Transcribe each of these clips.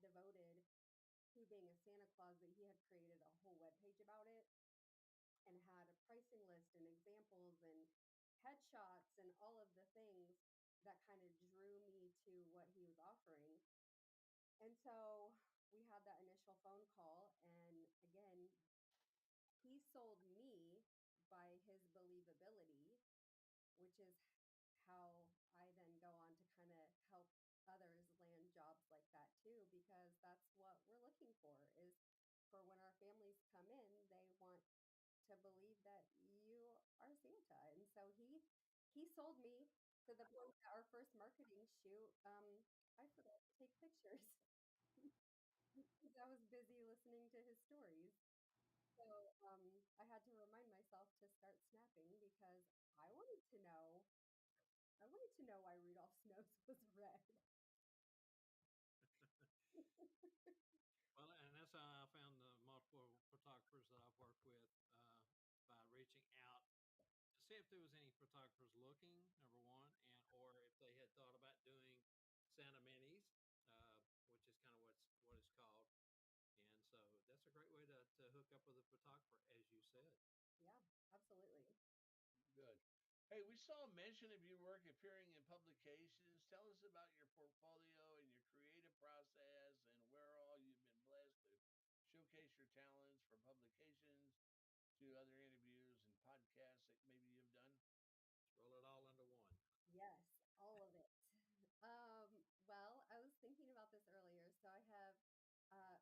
that devoted to being a Santa Claus that he had created a whole webpage about it and had a pricing list and examples and headshots and all of the things that kind of drew me to what he was offering. And so we had that initial phone call, and again, he sold me by his believability, which is how I then go on to kind of help others land jobs like that too, because that's what we're looking for is for when our families come in, they want to believe that you are Santa. And so he sold me to the point that our first marketing shoot, I forgot to take pictures because I was busy listening to his stories. So I had to remind myself to start snapping because I wanted to know I wanted to know why Rudolph's nose was red. Well, and that's how I found the multiple photographers that I've worked with by reaching out to see if there was any photographers looking, number one, and or if they had thought about doing Santa Minis, which is kind of what it's called. And so that's a great way to hook up with a photographer, as you said. Yeah, absolutely. Good. Hey, we saw a mention of your work appearing in publications. Tell us about your portfolio and your creative process and where all you've been blessed to showcase your talents from publications to other interviews and podcasts that maybe you've done. Let's roll it all into one. Yes, all of it. Well, I was thinking about this earlier. So I have uh,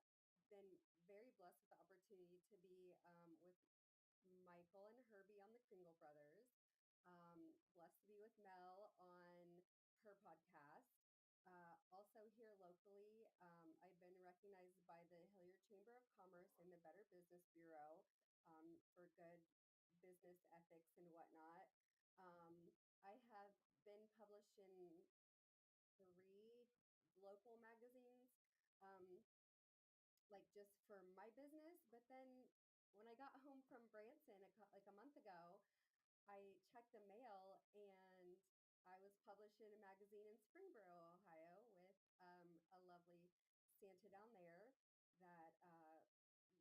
been very blessed with the opportunity to be with Michael and Herbie on the Kringle Brothers. Blessed to be with Mel on her podcast. Also here locally, I've been recognized by the Hilliard Chamber of Commerce and the Better Business Bureau for good business ethics and whatnot. I have been published in three local magazines, um, like just for my business. But then when I got home from Branson like a month ago, I checked the mail and I was published in a magazine in Springboro, Ohio, with a lovely Santa down there. That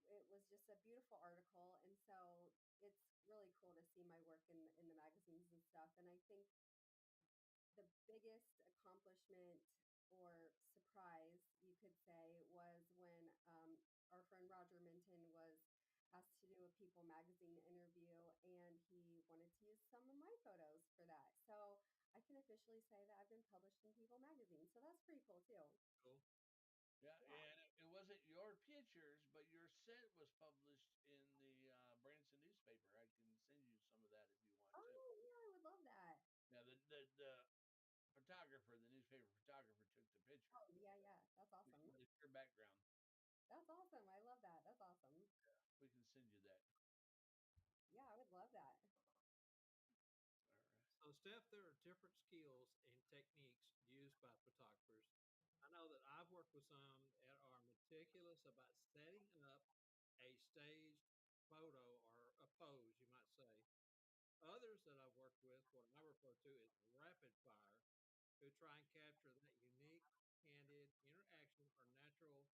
it was just a beautiful article, and so it's really cool to see my work in the magazines and stuff. And I think the biggest accomplishment or surprise, you could say, was when our friend Roger Minton was asked to do a People magazine interview, and he wanted to use some of my photos for that. So I can officially say that I've been published in People magazine. So that's pretty cool too. Cool. Yeah, Yeah. and it wasn't your pictures, but your set was published in the Branson newspaper. I can send you some of that if you want to. Oh yeah, I would love that. Now, the photographer, the newspaper photographer, took the picture, Oh yeah, yeah. That's awesome. but it's your background. That's awesome. I love that. That's awesome. We can send you that. Yeah, I would love that. All right. So, Steph, there are different skills and techniques used by photographers. I know that I've worked with some that are meticulous about setting up a staged photo or a pose, you might say. Others that I've worked with, what I refer to as rapid fire, who try and capture that unique, candid interaction or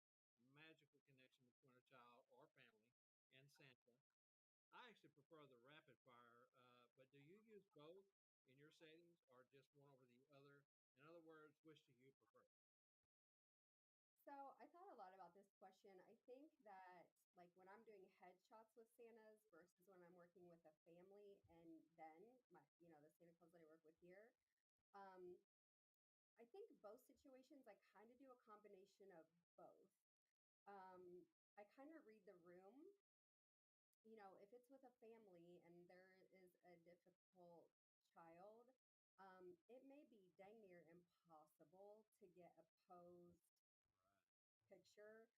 natural, magical connection between a child or family and Santa. I actually prefer the rapid fire, but do you use both in your settings or just one over the other? In other words, which do you prefer? So I thought a lot about this question. I think that like when I'm doing headshots with Santas versus when I'm working with a family and then the Santa Claus that I work with here, um, I think both situations I kind of do a combination of both. I kind of read the room. If it's with a family and there is a difficult child, it may be dang near impossible to get a posed Right. picture,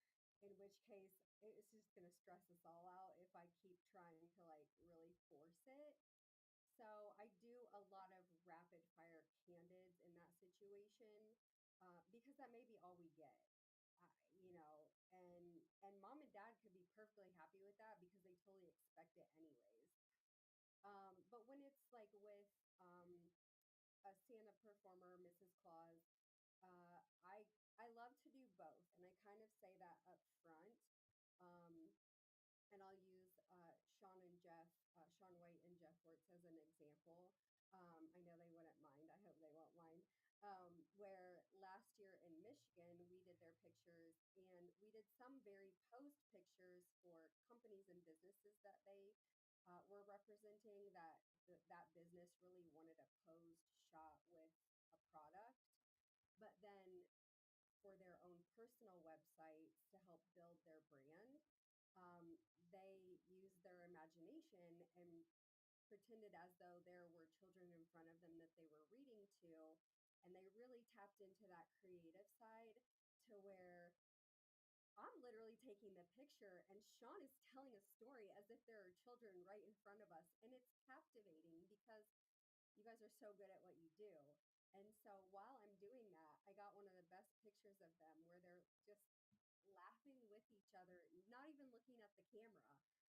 in which case it's just going to stress us all out if I keep trying to like really force it. So I do a lot of rapid fire candids in that situation because that may be all we get. And mom and dad could be perfectly happy with that because they totally expect it anyways. But when it's like with um, a Santa performer, Mrs. Claus, I love to do both, and I kind of say that up front. Um, and I'll use Sean White and Jeff Wertz as an example. I know they wouldn't mind. I hope they won't mind. Where last year in Michigan, we did their pictures and we did some very posed pictures for companies and businesses that they were representing that business really wanted a posed shot with a product. But then for their own personal websites to help build their brand, um, they used their imagination and pretended as though there were children in front of them that they were reading to. And they really tapped into that creative side to where I'm literally taking the picture and Sean is telling a story as if there are children right in front of us. And it's captivating because you guys are so good at what you do. And so while I'm doing that, I got one of the best pictures of them where they're just laughing with each other, not even looking at the camera.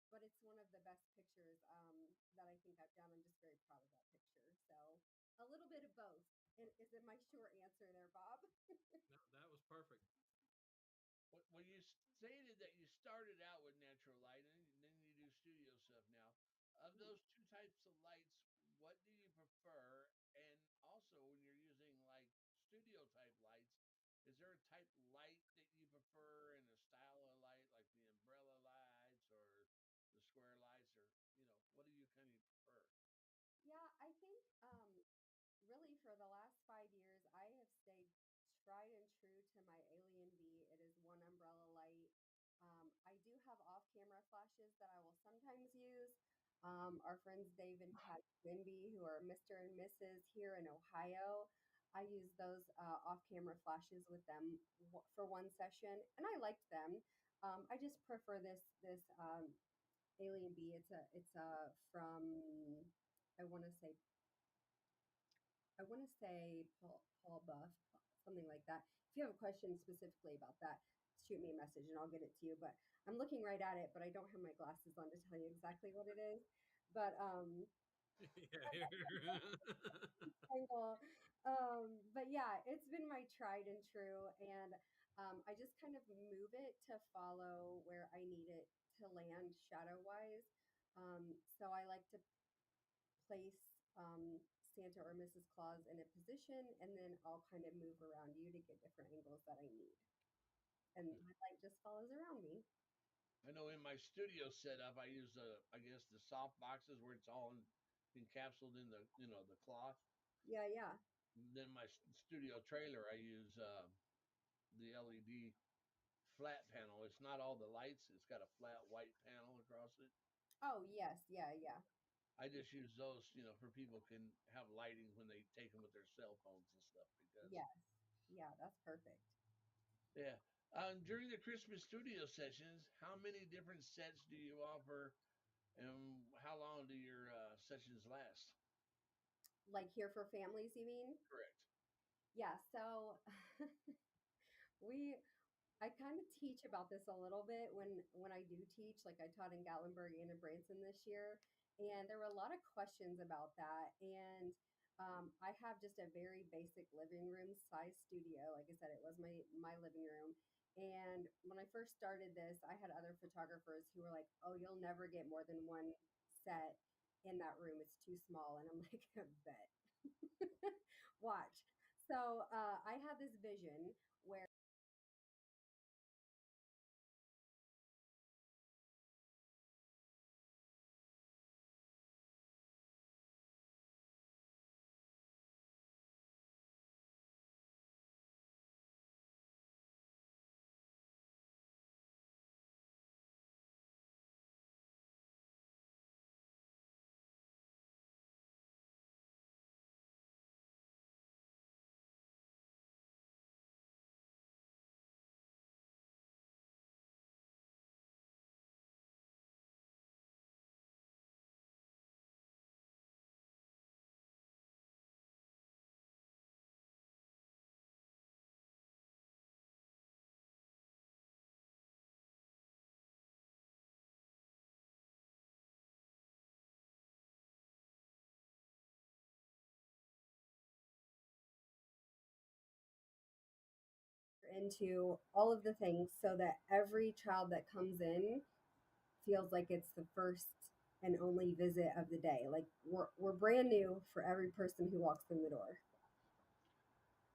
But it's one of the best pictures that I think I've done. I'm just very proud of that picture. So a little bit of both is it my short answer there, Bob? No, that was perfect. When you stated that you started out with natural light and then you do studio stuff now, of Mhm. those two types of lights, what do you prefer? And also, when you're using like studio type lights, is there a type light that you prefer and a style of light, like the umbrella lights or the square lights, or what do you kind of prefer? Yeah, I think really for the last 5 years, I have stayed tried and true to my Alien V. It is one umbrella light. I do have off camera flashes that I will sometimes use. Our friends Dave and Patty Quimby, who are Mr. and Mrs. here in Ohio, I used those off camera flashes with them for one session, and I liked them. I just prefer this Alien V. It's a from I want to say Paul Buff, something like that. If you have a question specifically about that, shoot me a message and I'll get it to you. But I'm looking right at it, but I don't have my glasses on to tell you exactly what it is. But Yeah. angle. But yeah, it's been my tried and true, and I just kind of move it to follow where I need it to land shadow wise. So I like to place Santa or Mrs. Claus in a position, and then I'll kind of move around you to get different angles that I need. And my light just follows around me. I know in my studio setup, I use I guess the soft boxes where it's all encapsulated in the the cloth. Yeah, yeah. Then my studio trailer, I use the LED flat panel. It's not all the lights. It's got a flat white panel across it. Oh, yes. Yeah, yeah. I just use those, for people can have lighting when they take them with their cell phones and stuff. Because Yes. Yeah, that's perfect. yeah, during the Christmas studio sessions, how many different sets do you offer, and how long do your sessions last? Like here for families, you mean? Correct. Yeah, so we I kind of teach about this a little bit when I do teach. Like I taught in Gatlinburg and in Branson this year, and there were a lot of questions about that. And I have just a very basic living room size studio. Like I said, it was my living room. And when I first started this, I had other photographers who were like, "Oh, you'll never get more than one set in that room. It's too small." And I'm like, "I bet." Watch. So I had this vision where into all of the things so that every child that comes in feels like it's the first and only visit of the day. Like we're brand new for every person who walks in the door.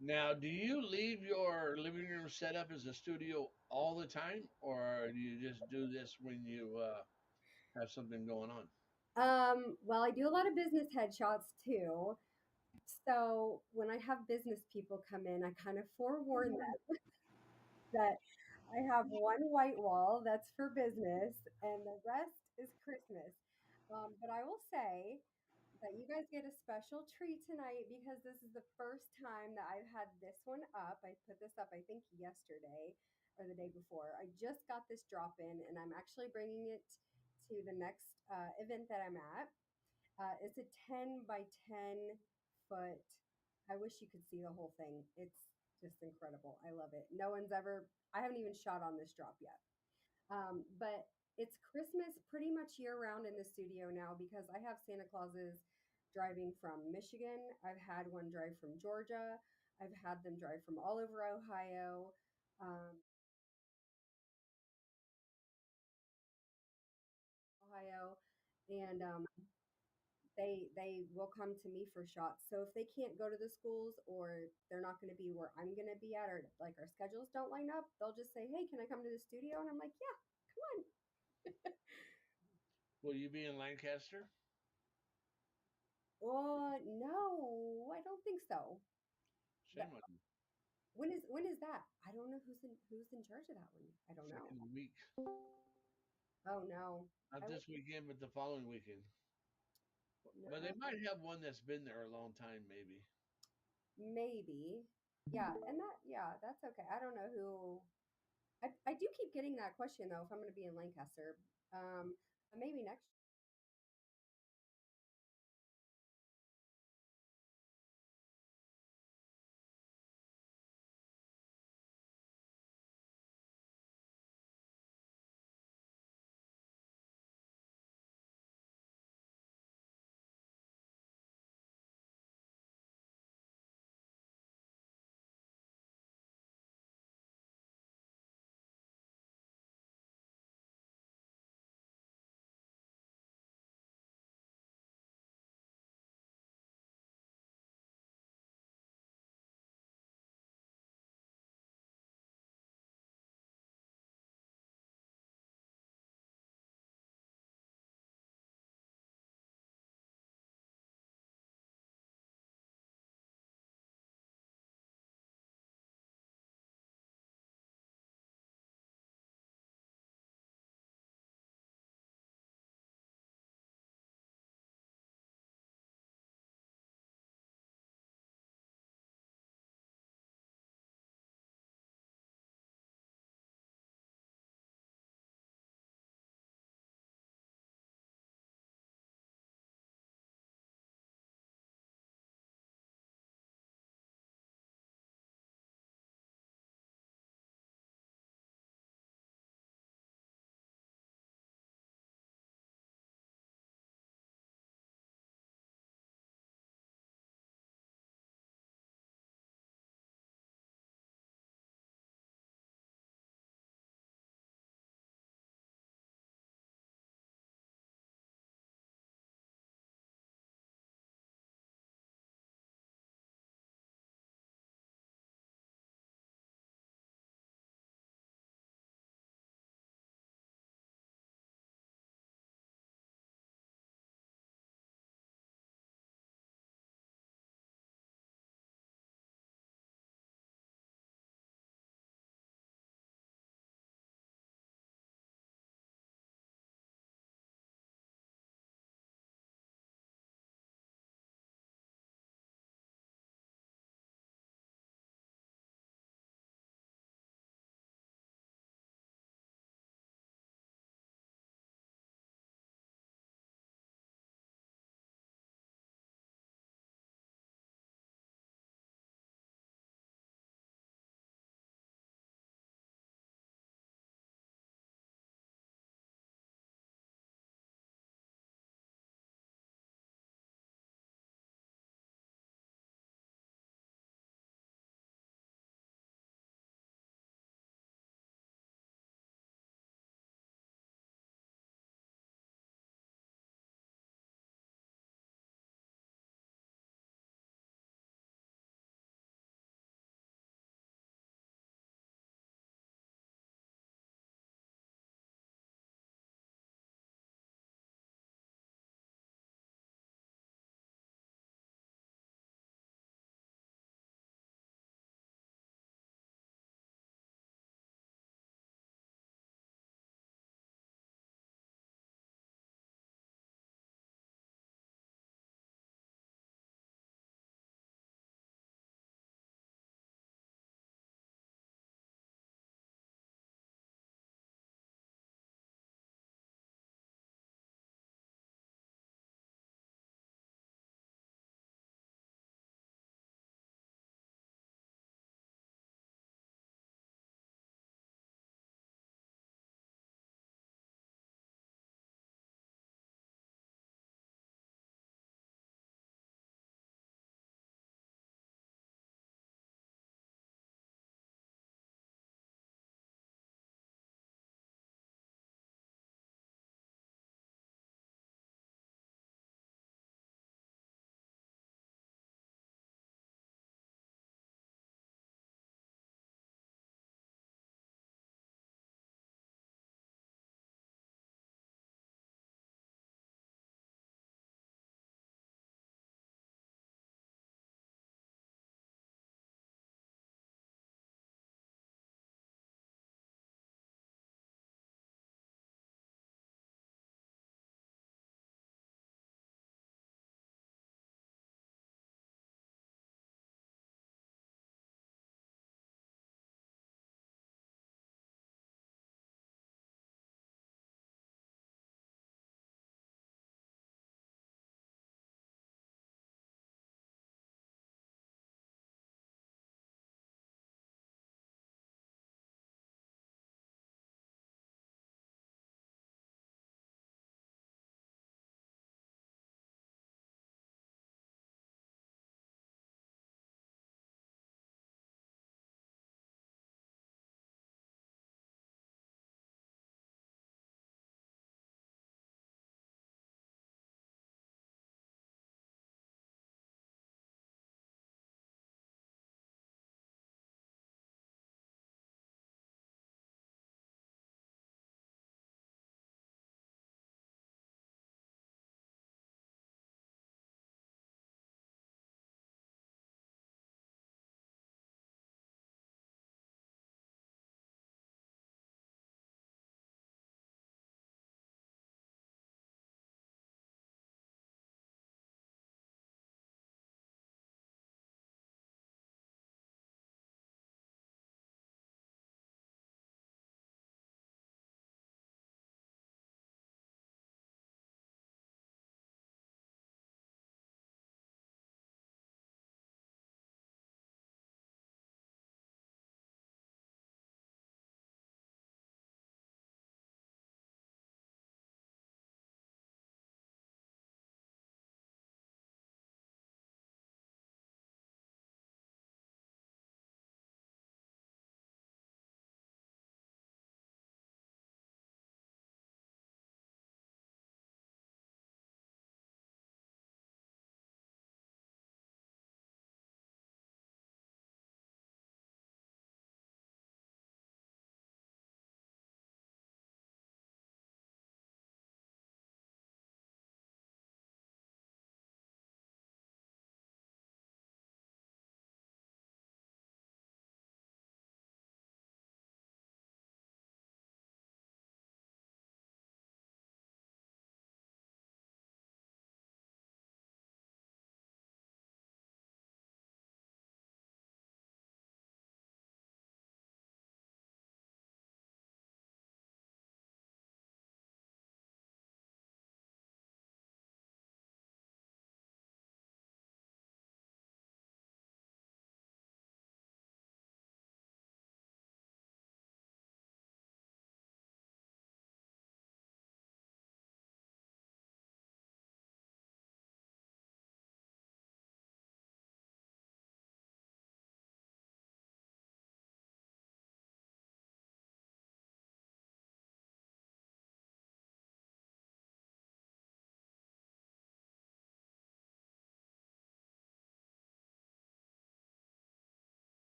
Now, do you leave your living room set up as a studio all the time, or do you just do this when you have something going on? Well, I do a lot of business headshots too. So when I have business people come in, I kind of forewarn them that I have one white wall that's for business and the rest is Christmas. But I will say that you guys get a special treat tonight because this is the first time that I've had this one up. I put this up, I think, yesterday or the day before. I just got this drop in and I'm actually bringing it to the next event that I'm at. It's a 10 by 10 foot. I wish you could see the whole thing. It's just incredible. I love it. No one's ever, I haven't even shot on this drop yet. But it's Christmas pretty much year round in the studio now because I have Santa Clauses driving from Michigan. I've had one drive from Georgia. I've had them drive from all over Ohio, um, Ohio, and they will come to me for shots. So if they can't go to the schools or they're not going to be where I'm going to be at, or like our schedules don't line up, they'll just say, "Hey, can I come to the studio?" And I'm like, "Yeah, come on." Will you be in Lancaster? No, I don't think so. That Shame on you. when is that? I don't know who's in charge of that one. I don't know. Second week. Oh no, Not I would this weekend, but the following weekend. But they no, might have one that's been there a long time, maybe. maybe. Yeah, and that's okay. I don't know who. I do keep getting that question though if I'm going to be in Lancaster. Maybe next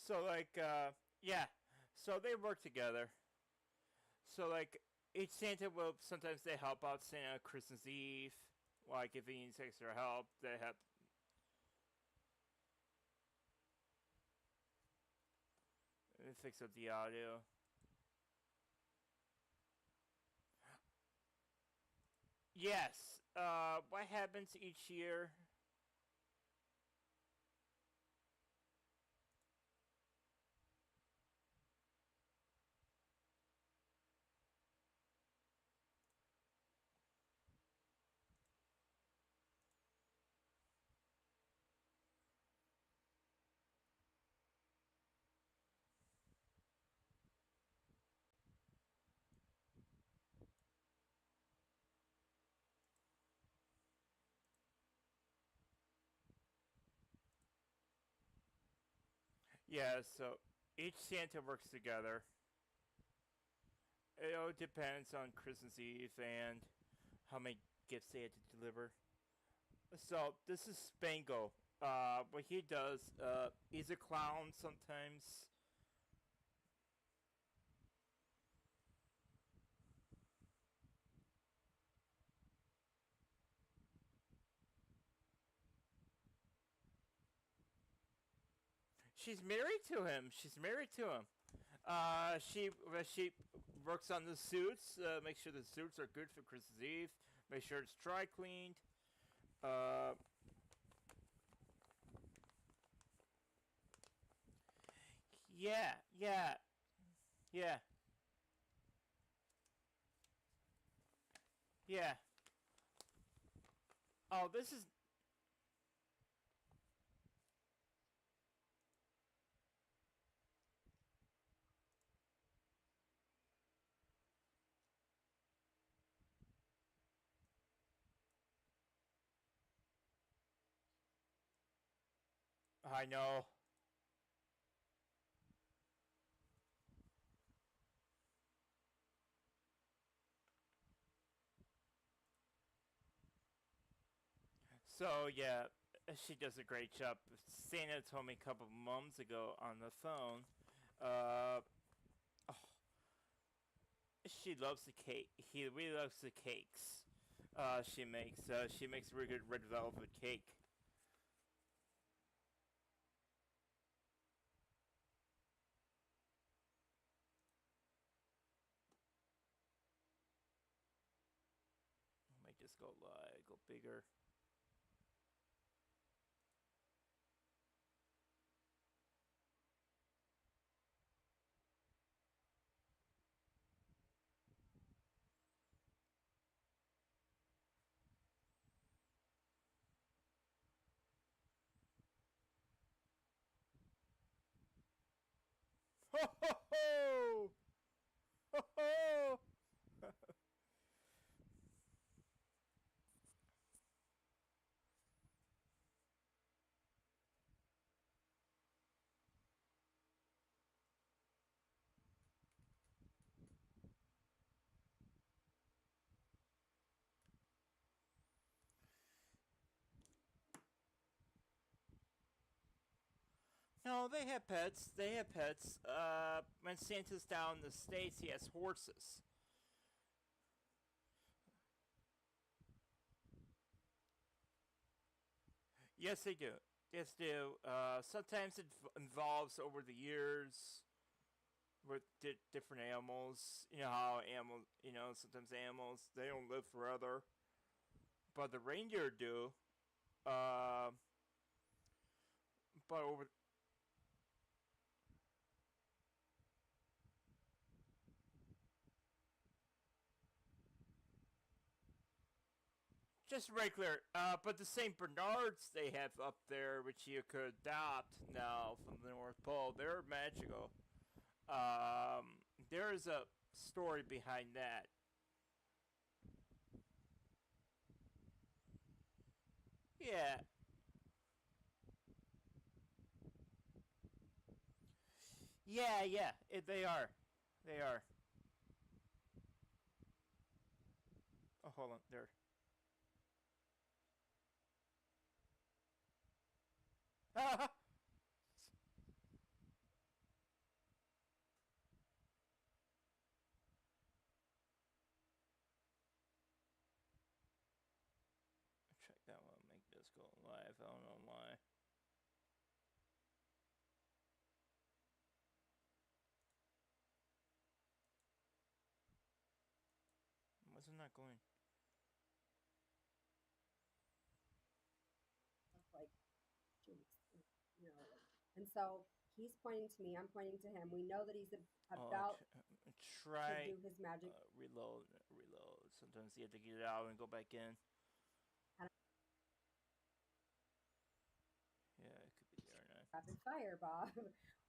So like, yeah. So they work together. So like, each Santa will sometimes they help out Santa Christmas Eve. Like if he needs extra help, they help. They fix up the audio. Yes. What happens each year? Yeah. So each Santa works together. It all depends on Christmas Eve and how many gifts they had to deliver. So this is Spango. What he does, he's a clown sometimes. She's married to him. She's married to him. She works on the suits. Make sure the suits are good for Christmas Eve. Make sure it's dry cleaned. Uh, yeah, yeah, yeah, yeah. Oh, this is. I know. So yeah, she does a great job. Santa told me a couple months ago on the phone. Uh, she loves the cake. He really loves the cakes. She makes. She makes really good red velvet cake. I might just go live, go bigger. Ho ho ho! Ho ho! No, they have pets. They have pets. When Santa's down in the States, he has horses. Yes, they do. Yes, they do. Sometimes it involves over the years with different animals. You know how animals, sometimes animals they don't live forever, but the reindeer do. Uh, but over just regular. But the Saint Bernards they have up there, which you could adopt now from the North Pole, they're magical. There's a story behind that. Yeah, yeah. They are. They are. Oh, hold on. There. is it not going? Like Jinx, like, and so he's pointing to me. I'm pointing to him. We know that he's Oh, about to try do his magic. reload. Sometimes you have to get it out and go back in. Yeah, it could be there now. Rapid fire, Bob,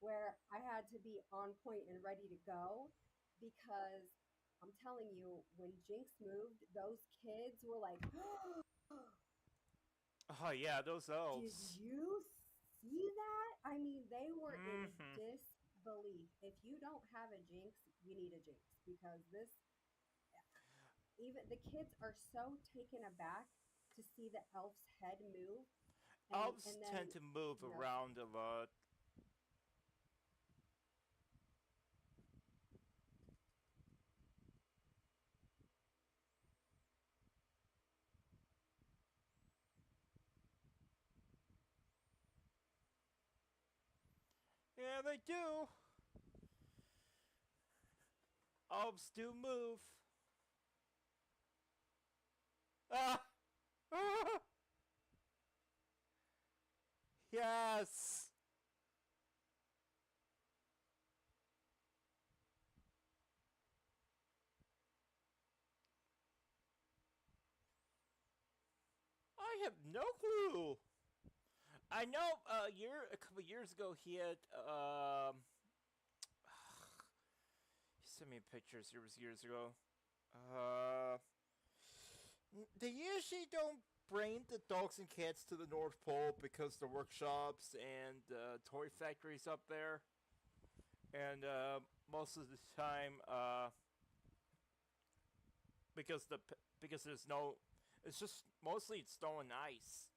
where I had to be on point and ready to go because I'm telling you, when Jinx moved, those kids were like, Oh yeah, those did elves. you see that? I mean, they were in Mm-hmm. disbelief. If you don't have a Jinx, you need a Jinx because this, even the kids are so taken aback to see the elf's head move. and Elves and tend then to move you know around a lot. Yeah, they do. Elves do move. Ah! Ah! Yes! I have no clue. I know a couple years ago he had he sent me pictures. It was years ago. Uh, they usually don't bring the dogs and cats to the North Pole because the workshops and toy factories up there, and most of the time, because there's no, it's just mostly it's snow and ice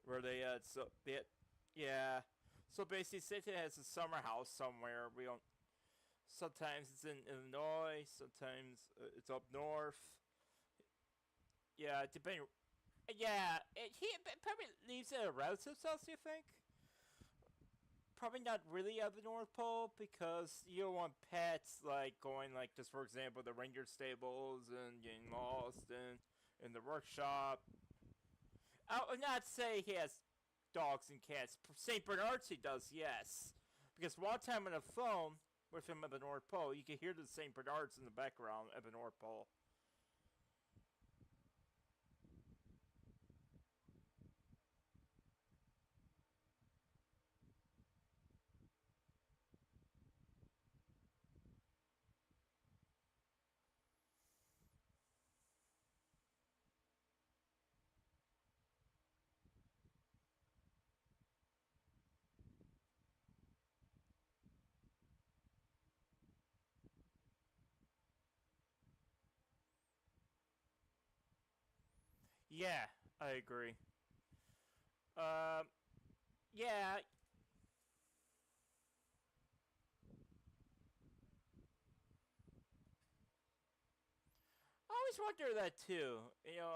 where yeah. So basically, Satan has a summer house somewhere. We don't. Sometimes it's in Illinois. Sometimes it's up north. Yeah, depending. Yeah, he probably lives at a relative's house. You think? Probably not really at the North Pole because you don't want pets like going like just for example the ranger stables and getting lost in the workshop. I would not say he has dogs and cats. Saint Bernards he does, yes, because one time on the phone with him at the North Pole, you could hear the Saint Bernards in the background at the North Pole. Yeah, I agree. Um, yeah, I always wonder that too.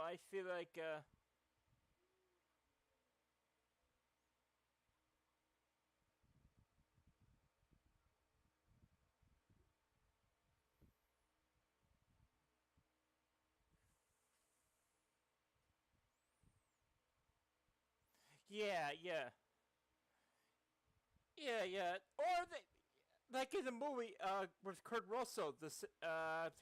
I feel like yeah, yeah, yeah. Or like in the movie with Kurt Russell, the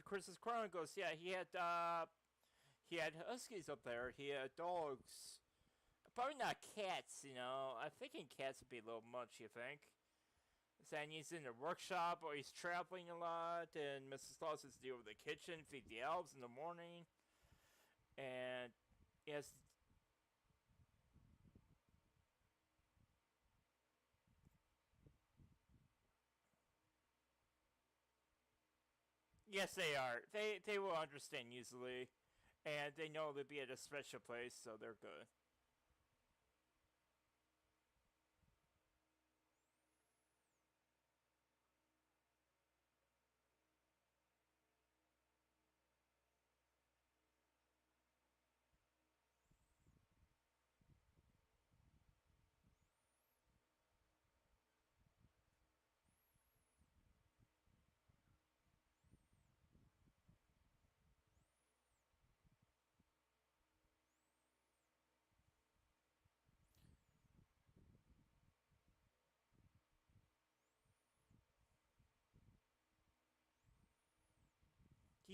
Christmas Chronicles. Yeah, he had huskies up there. He had dogs. Probably not cats. I'm thinking cats would be a little much. You think? Saying he's in the workshop or he's traveling a lot, and Mrs. Claus has to deal with the kitchen, feed the elves in the morning, and yes, yes, they are. They will understand easily, and they know they'll be at a special place, so they're good.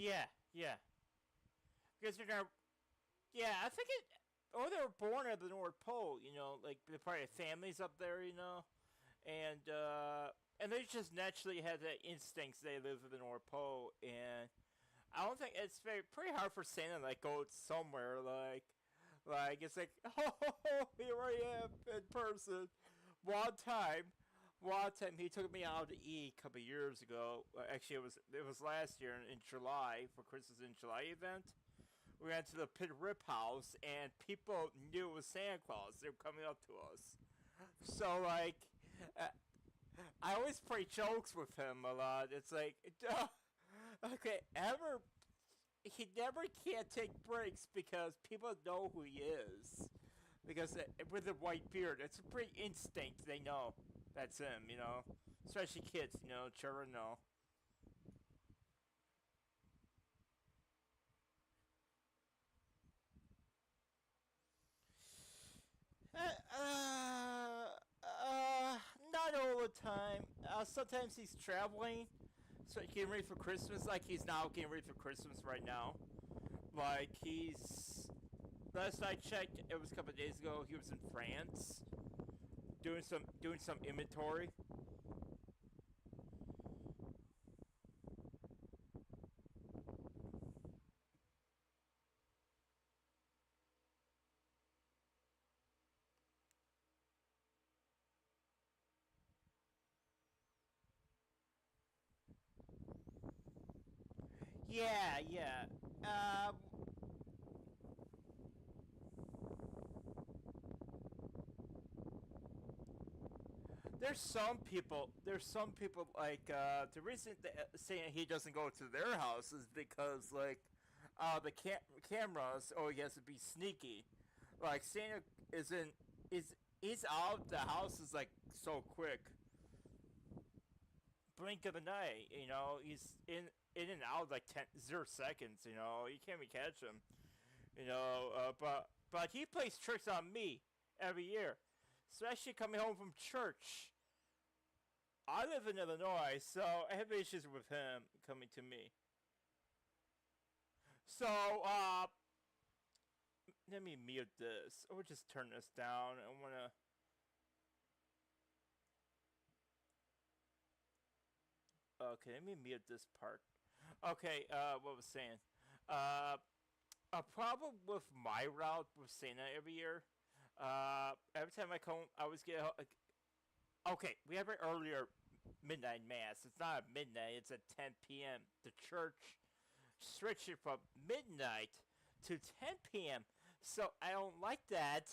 Yeah, yeah. Because they're gonna. Yeah, I think it. Or they were born at the North Pole. Like they probably have families up there. And they just naturally have that instincts. They live at the North Pole, and I don't think it's pretty hard for Santa to like go somewhere like it's like oh here I am in person. One time, one time he took me out to eat a couple years ago. Actually, it was last year in July for Christmas in July event. We went to the Pit Rip House, and people knew it was Santa Claus. They were coming up to us. So like, uh, I always play jokes with him a lot. It's like, okay, he never can't take breaks because people know who he is. Because with the white beard, it's a pretty instinct. They know that's him. Especially kids. Children know. Uh, not all the time. Sometimes he's traveling, so getting ready for Christmas. Like he's now getting ready for Christmas right now. Like he's. Last I checked, it was a couple of days ago. He was in France, doing some inventory. Yeah, yeah. There's some people. There's some people like the reason saying he doesn't go to their house is because like the cameras. Oh, he has to be sneaky. Like Santa isn't is he's out. The house is like so quick. Blink of an eye. He's in and out like 0 seconds. You can't even catch him. But he plays tricks on me every year, especially coming home from church. I live in Illinois, so I have issues with him coming to me. So, let me mute this. Or just turn this down. I wanna. Okay, let me mute this part. Okay, what was saying? Uh, a problem with my route with Santa every year. Every time I come, I always get. Okay, we have an earlier midnight mass. It's not at midnight. It's at 10 p.m. The church switched it from midnight to 10 p.m. So I don't like that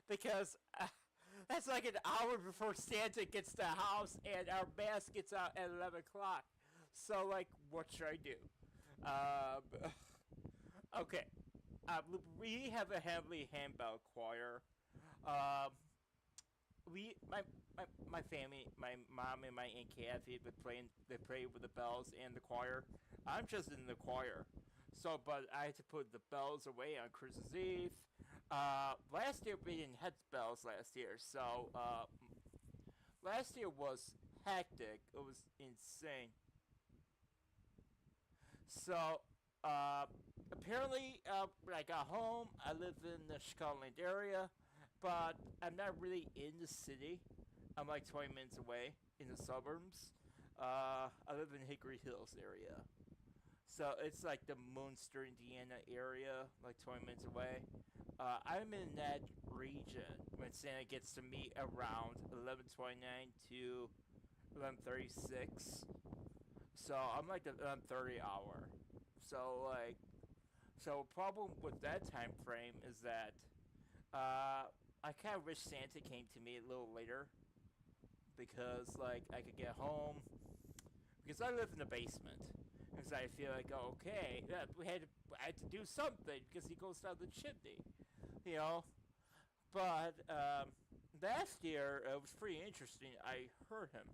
because that's like an hour before Santa gets to the house and our mass gets out at 11 o'clock. So, like, what should I do? Um, okay. We have a heavily handbell choir. Um, my family, my mom and my aunt Kathy, they play with the bells and the choir. I'm just in the choir. So, but I had to put the bells away on Christmas Eve. Last year we didn't have bells last year, so last year was hectic. It was insane. So, uh, apparently, when I got home, I live in the Chicagoland area, but I'm not really in the city. I'm like 20 minutes away in the suburbs. I live in Hickory Hills area. So it's like the Munster, Indiana area, like 20 minutes away. I'm in that region when Santa gets to me around 11:29 to 11:36. So I'm like the 11:30 hour. So like, so problem with that time frame is that I kind of wish Santa came to me a little later because like I could get home because I live in the basement. Because I feel like okay, yeah, I had to do something because he goes down the chimney, you know. But last year it was pretty interesting. I heard him.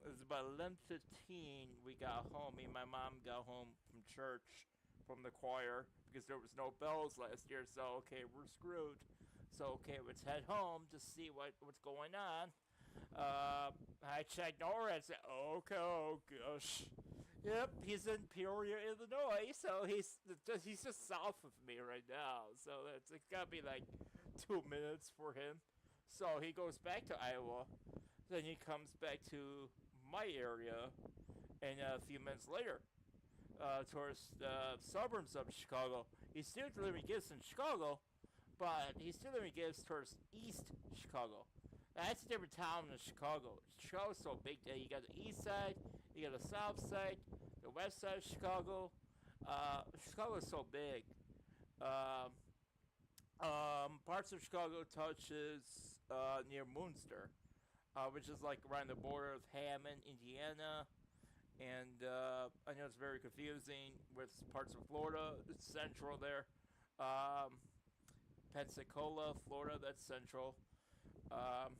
It was about 11:15. We got home. Me and my mom got home from church from the choir because there was no bells last year. So okay, we're screwed. So okay, let's head home to see what's going on. I checked over and said, okay, oh gosh. Yep, he's in Peoria, Illinois, so he's just south of me right now. So it's gotta be like 2 minutes for him. So he goes back to Iowa, then he comes back to my area, and a few minutes later, towards the suburbs of Chicago. He's still delivering gifts in Chicago, but he's still delivering gifts towards East Chicago. That's a different town than Chicago. Chicago's so big that you got the east side, you got the south side, the west side of Chicago. Chicago is so big. Um, Parts of Chicago touches near Munster, which is like around the border of Hammond, Indiana, and I know it's very confusing with parts of Florida. It's central there. Um, Pensacola, Florida, that's central. Um,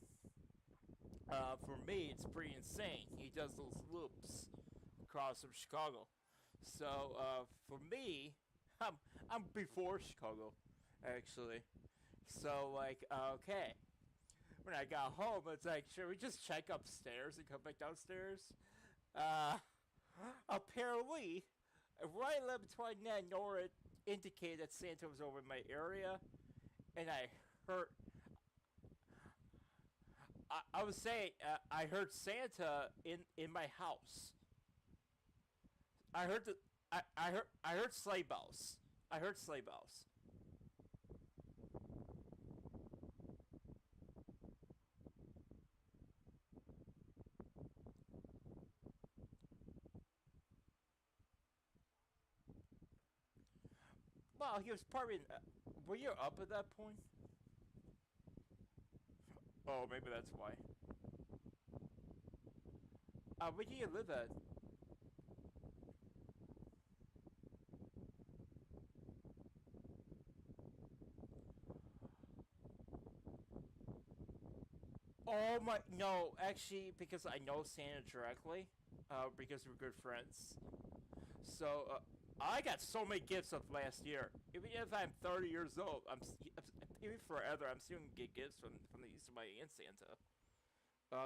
for me, it's pretty insane. He does those loops across from Chicago. So for me, I'm before Chicago, actually. So like, okay, when I got home, it's like, should we just check upstairs and come back downstairs? Uh, Apparently, right 11:29, Nora indicated that Santa was over in my area, and heard. I was saying, I heard Santa in my house. I heard the. I heard sleigh bells. I heard sleigh bells. Well, he was probably. Were you up at that point? Oh, maybe that's why. Where do you live at? Oh my, no, actually, because I know Santa directly, because we're good friends. So, I got so many gifts of last year. Even if I'm 30 years old, even forever, I'm still gonna get gifts from the Easter Bunny and Santa.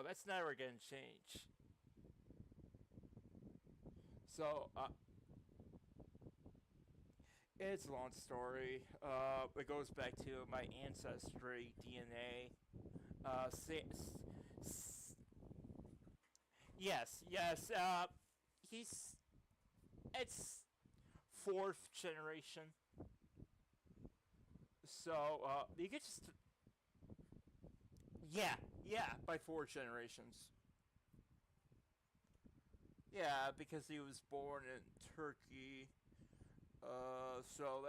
That's never gonna change. So, it's a long story. It goes back to my ancestry, DNA. Yes, yes. He's it's fourth generation. So you get just yeah, yeah, by four generations. Yeah, because he was born in Turkey. So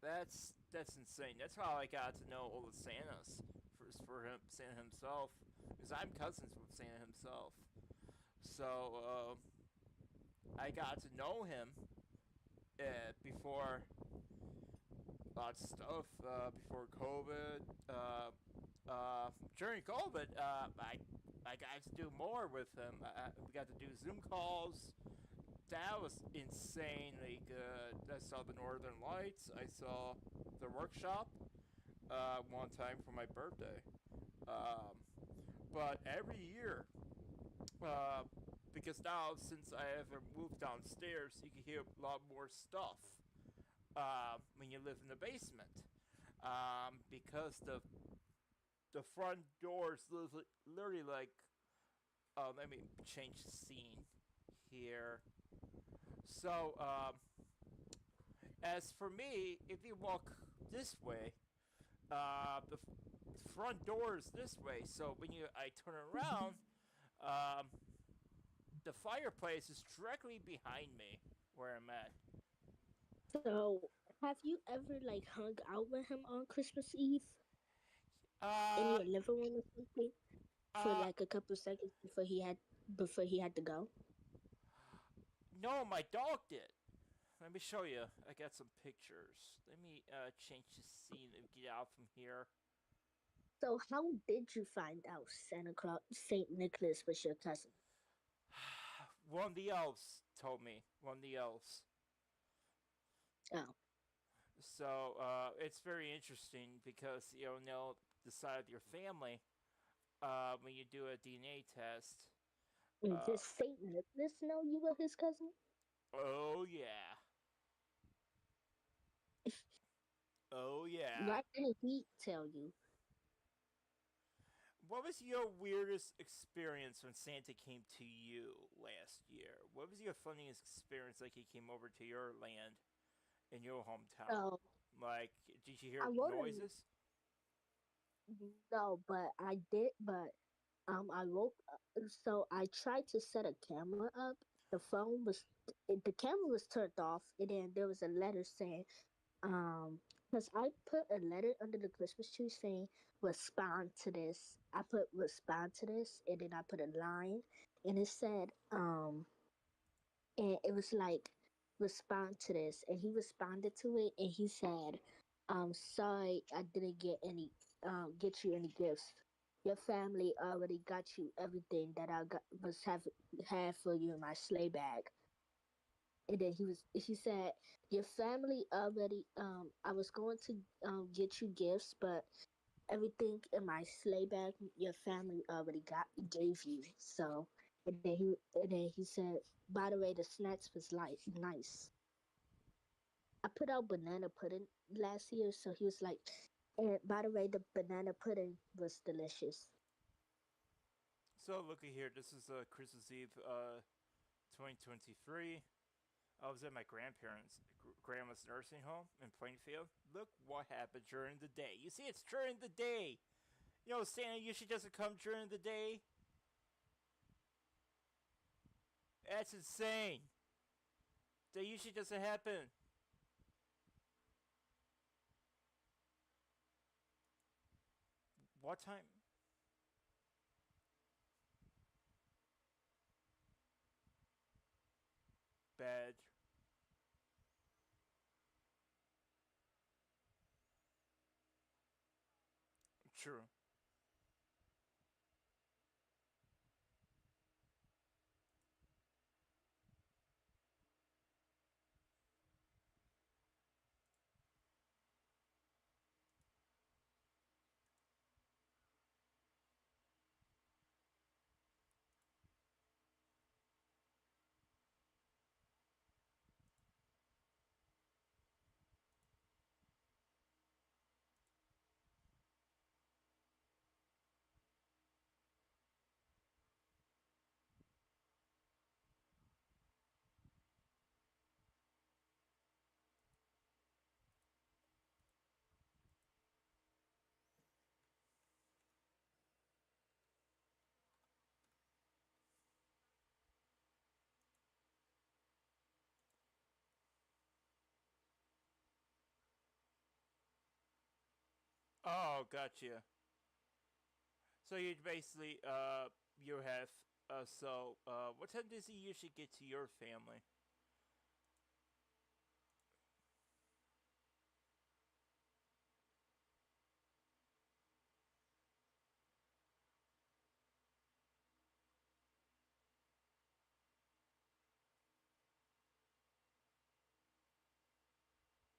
that's insane. That's how I got to know all the Santas for him, Santa himself, because I'm cousins with Santa himself. So I got to know him before lots of stuff before COVID. During COVID, I got to do more with him. We got to do Zoom calls. That was insanely good. I saw the Northern Lights. I saw the workshop one time for my birthday. Um, but every year, uh, because now since I haven't moved downstairs, you can hear a lot more stuff when you live in the basement. Because the front door is literally like, let me change the scene here. So, as for me, if you walk this way, the front door is this way. So when I turn around, um, the fireplace is directly behind me where I'm at. So, have you ever like hung out with him on Christmas Eve in Uh, your living room or something for uh, like a couple seconds before he had to go? no, my dog did. Let me show you. I got some pictures. Let me change the scene and get out from here. So, how did you find out Santa Claus, Saint Nicholas was your cousin? One of the elves told me. One of the elves. Oh, So it's very interesting because you know the side of your family when you do a DNA test. And Uh, does Saint Nicholas know you were his cousin? oh yeah, oh yeah. Why didn't he tell you? What was your weirdest experience when Santa came to you last year? What was your funniest experience like he came over to your land in your hometown? So Like, did you I hear wrote a noises? no, but I did. But I wrote. So I tried to set a camera up. The phone was the camera was turned off, and then there was a letter saying because I put a letter under the Christmas tree saying respond to this. I put respond to this, and then I put a line, and it said and it was like respond to this, and he responded to it, and he said sorry I didn't get you any gifts. Your family already got you everything that I got was have had for you in my sleigh bag. And then he said your family already I was going to get you gifts, but everything in my sleigh bag your family already got gave you. So and then he said, by the way, the snacks was like nice. I put out banana pudding last year, so he was like, and by the way, the banana pudding was delicious. So looky here. This is Christmas Eve, 2023. I was at my grandparents' grandma's nursing home in Plainfield. Look what happened during the day. You see, it's during the day. You know, Santa usually doesn't come during the day. That's insane. That usually doesn't happen. What time? Bad. True. Oh, gotcha. So you basically you have what time does he usually get to your family?